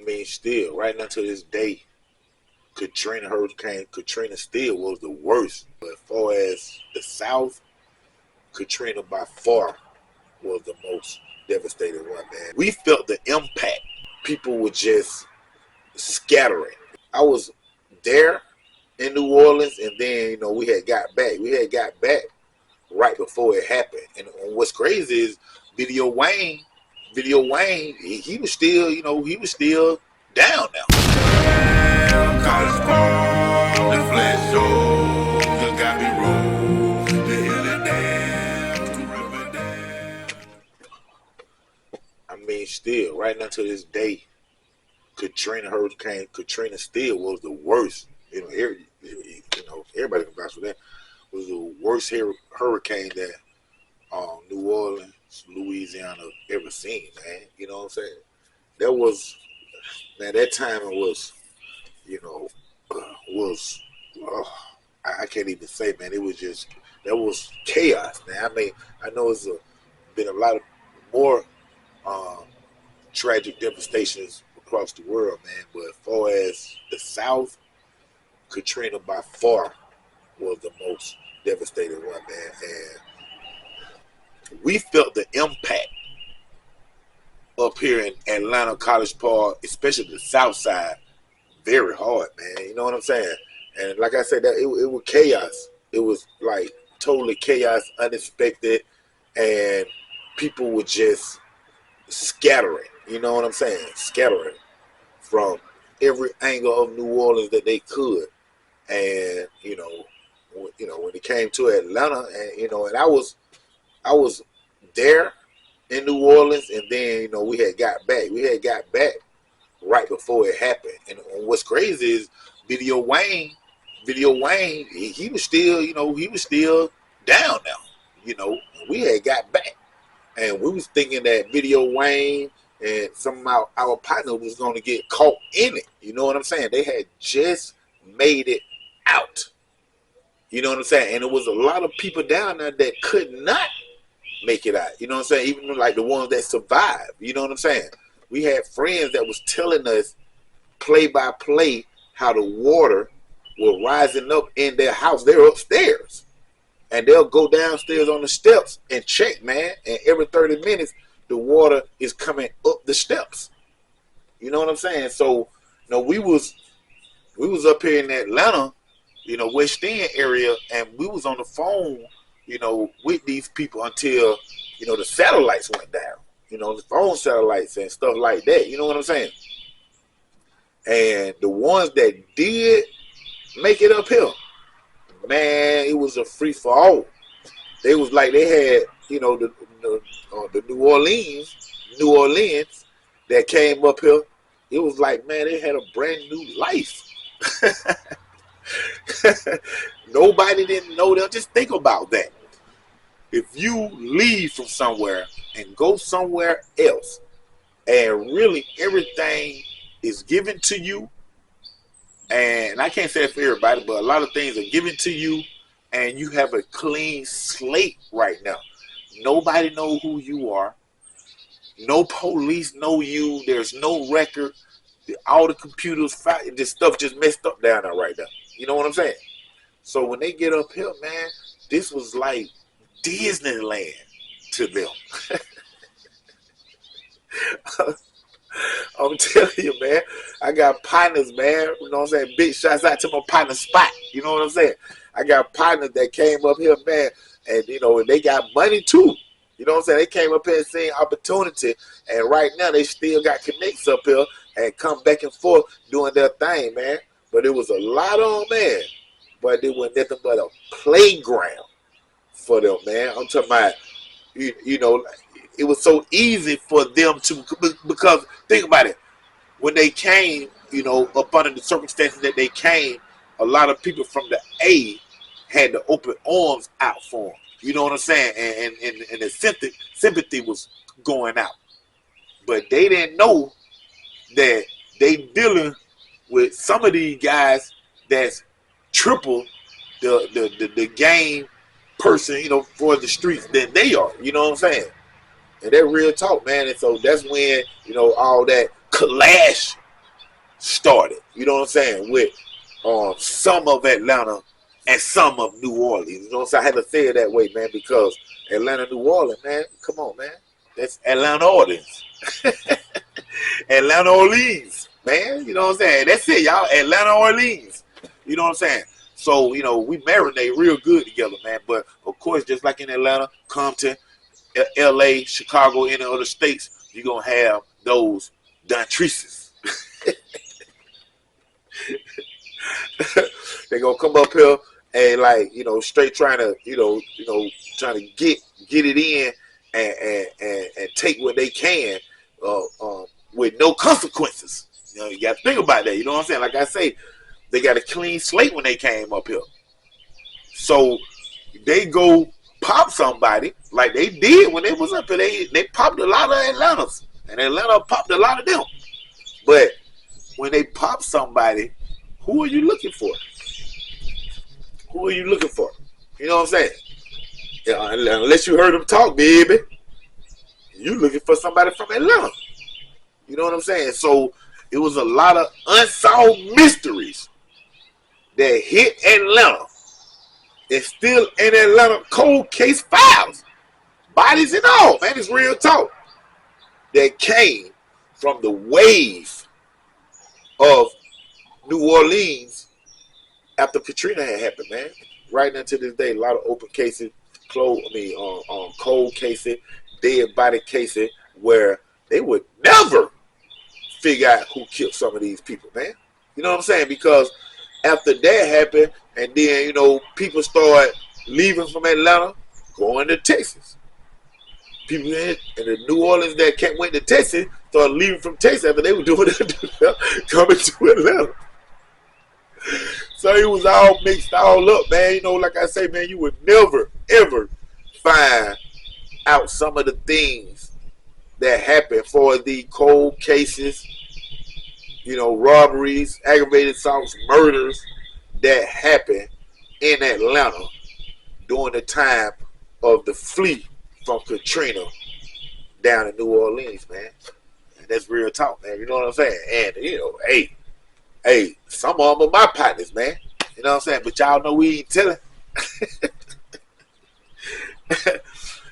mean, still, right now to this day, Hurricane Katrina still was the worst. But as far as the South, Katrina by far was the most devastating one, man. We felt the impact. People were just scattering. I was there in New Orleans, and then we had got back. We had got back right before it happened. And what's crazy is Video Wayne, he was still, he was still down now. I mean, still, right now to this day, Hurricane Katrina still was the worst. Everybody can vouch for that. Was the worst hurricane that New Orleans, Louisiana ever seen, man. You know what I'm saying? That was, man, that time was, I can't even say, man. It was just, that was chaos, man. I mean, I know it's been a lot of more tragic devastations across the world, man. But as far as the South, Katrina by far was the most devastating one, man. And we felt the impact up here in Atlanta, College Park, especially the South Side, very hard, man. You know what I'm saying? And like I said, that it was chaos. It was like totally chaos, unexpected, and people were just scattering. You know what I'm saying? Scattering from every angle of New Orleans that they could. And when it came to Atlanta, and and I was there in New Orleans, and then we had got back. We had got back right before it happened. And what's crazy is Video Wayne, he was still, he was still down now. We had got back, and we was thinking that Video Wayne and some of our partners was going to get caught in it. You know what I'm saying? They had just made it out. You know what I'm saying? And it was a lot of people down there that could not make it out. You know what I'm saying? Even like the ones that survived. You know what I'm saying? We had friends that was telling us play by play how the water was rising up in their house. They're upstairs. And they'll go downstairs on the steps and check, man. And every 30 minutes, the water is coming up the steps. You know what I'm saying? So, we was up here in Atlanta, West End area, and we was on the phone, with these people until, the satellites went down. The phone satellites and stuff like that. You know what I'm saying? And the ones that did make it up here, man, it was a free for all. They was like they had, the New Orleans that came up here. It was like, man, they had a brand new life. Nobody didn't know them. Just think about that. If you leave from somewhere and go somewhere else, and really everything is given to you, and I can't say it for everybody, but a lot of things are given to you, and you have a clean slate right now. Nobody know who you are. No police know you. There's no record. All the computers, this stuff just messed up down there right now. You know what I'm saying? So when they get up here, man, this was like Disneyland to them. I'm telling you, man, I got partners, man. You know what I'm saying? Big shouts out to my partner Spot. You know what I'm saying? I got partners that came up here, man, and and they got money too. You know what I'm saying? They came up here and seen opportunity, and right now they still got connects up here and come back and forth doing their thing, man. But it was a lot on, man. But it was nothing but a playground for them, man. I'm talking about, it was so easy for them to, because think about it, when they came, up under the circumstances that they came, a lot of people from the A had to open arms out for them. You know what I'm saying? And the sympathy was going out. But they didn't know that they dealing with some of these guys that's triple the game person, for the streets than they are. You know what I'm saying? And that real talk, man. And so that's when, all that clash started. You know what I'm saying? With some of Atlanta and some of New Orleans. You know what I'm saying? I had to say it that way, man, because Atlanta, New Orleans, man, come on, man. That's Atlanta Orleans. Atlanta Orleans, man. You know what I'm saying? That's it, y'all. Atlanta Orleans. You know what I'm saying? So, you know, we marinate real good together, man. But, of course, just like in Atlanta, Compton, L.A., Chicago, any other states, you're going to have those Dontrices. They're going to come up here and, like, you know, straight trying to, trying to get it in and take what they can with no consequences. You know, you got to think about that. You know what I'm saying? Like I say, they got a clean slate when they came up here. So they go pop somebody like they did when they was up here. They popped a lot of Atlantas, and Atlanta popped a lot of them. But when they pop somebody, who are you looking for? Who are you looking for? You know what I'm saying? Yeah, unless you heard them talk, baby, you looking for somebody from Atlanta. You know what I'm saying? So it was a lot of unsolved mysteries that hit Atlanta. It's still in Atlanta cold case files. Bodies and all, man. It's real talk. That came from the wave of New Orleans after Katrina had happened, man. Right now to this day, a lot of open cases, cold cases, dead body cases where they would never figure out who killed some of these people, man. You know what I'm saying? Because after that happened, and then, you know, people started leaving from Atlanta, going to Texas. People in the New Orleans that went to Texas started leaving from Texas after they were doing it, coming to Atlanta. So it was all mixed all up, man. You know, like I say, man, you would never, ever find out some of the things that happened for the cold cases, you know, robberies, aggravated assaults, murders that happened in Atlanta during the time of the flee from Katrina down in New Orleans, man. And that's real talk, man. You know what I'm saying? And, you know, hey, some of them are my partners, man. You know what I'm saying? But y'all know we ain't telling.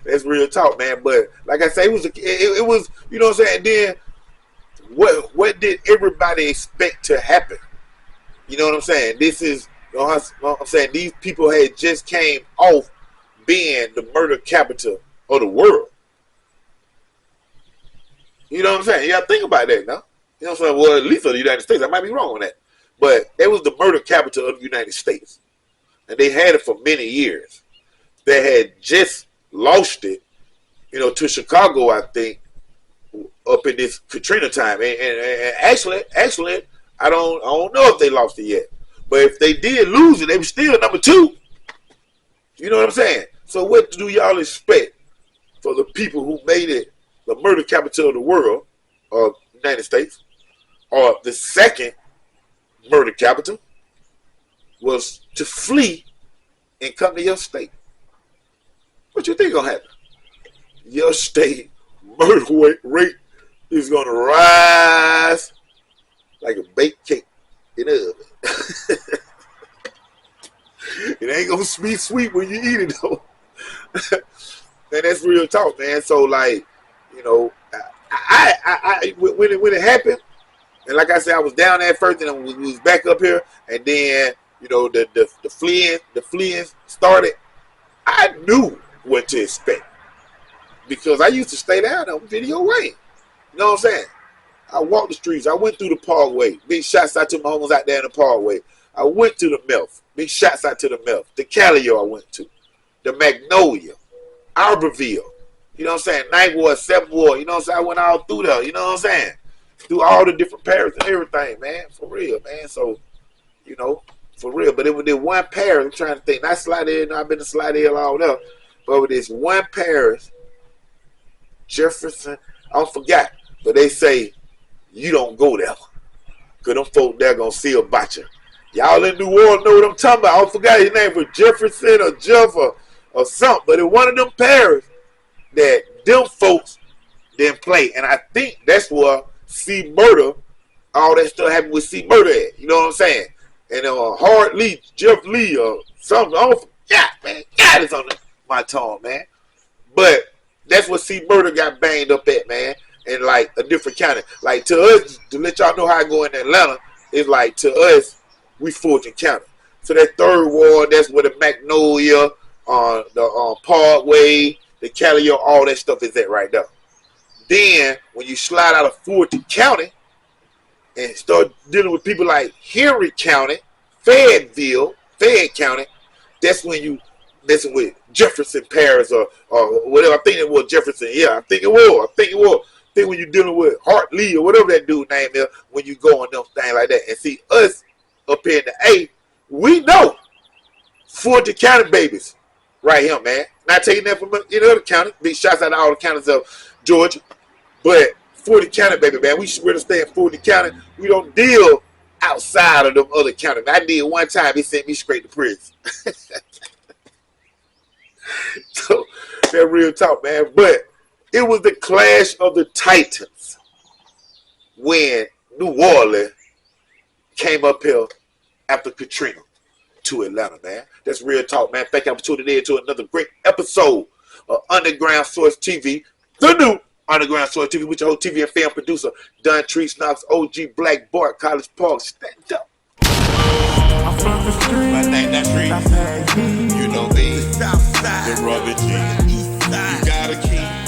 That's real talk, man. But like I say, it was, you know what I'm saying? And then what did everybody expect to happen? You know what I'm saying? This is, you know what I'm saying? These people had just came off being the murder capital of the world. You know what I'm saying? You got to think about that now. You know what I'm saying? Well, at least of the United States. I might be wrong on that. But it was the murder capital of the United States. And they had it for many years. They had just lost it, you know, to Chicago, I think, up in this Katrina time. And actually, I don't know if they lost it yet. But if they did lose it, they were still number 2. You know what I'm saying? So what do y'all expect for the people who made it the murder capital of the world, of the United States, or the second murder capital, was to flee and come to your state? What you think gonna happen? Your state murder rate is gonna rise like a baked cake in the oven. It ain't gonna be sweet when you eat it though. And that's real talk, man. So like, you know, I when it happened, and like I said, I was down there first, and we was back up here, and then, you know, the fleeing started. I knew what to expect because I used to stay down on Video Way. You know what I'm saying? I walked the streets. I went through the Parkway. Big shots out to my homies out there in the Parkway. I went to the Melf. Big shots out to the Melf. The Calio I went to. The Magnolia. Arborville. You know what I'm saying? Ninth Ward, 7th Ward. You know what I'm saying? I went all through there. You know what I'm saying? Through all the different parishes and everything, man. For real, man. So, you know, for real. But it was this one parish. I'm trying to think. Not Slidell. No, I've been to Slidell all up. But with this one parish, Jefferson, I forgot. But they say, you don't go there. Because them folk there going to see about you. Y'all in New Orleans know what I'm talking about. I forgot his name, was Jefferson or Jeff or something. But in one of them parishes that them folks didn't play. And I think that's where C Murder all that stuff happened with C Murder at. You know what I'm saying? And Hard Lee, Jeff Lee, or something. Yeah, man. God, it's on my tongue, man. But that's what C Murder got banged up at, man. In like a different county. Like to us, to let y'all know how I go in Atlanta, it's like to us, we Fulton County. So that third ward, that's where the Magnolia, the Parkway, the Callio, all that stuff is at right there. Then when you slide out of Fulton County and start dealing with people like Henry County, Fayetteville, Fayette County, that's when you messing with Jefferson Parish or whatever. I think it was Jefferson. Yeah, I think it was. I think when you're dealing with Hart Lee or whatever that dude name is, when you go on them things like that. And see, us up here in the A, we know Fulton County babies right here, man. Not taking that from any other county. Big shouts out to all the counties of Georgia. But Fulton County, baby, man. We should really stay in Fulton County. We don't deal outside of them other counties. I did one time. He sent me straight to prison. So, that real talk, man. But it was the clash of the Titans when New Orleans came up here after Katrina to Atlanta, man. That's real talk, man. Thank you for tuning in to another great episode of Underground Source TV, the new Underground Source TV with your whole TV and film producer, Don Tree Snox, OG Black Bart, College Park. Stand up. My name that street, you know me, the rubber G. You gotta keep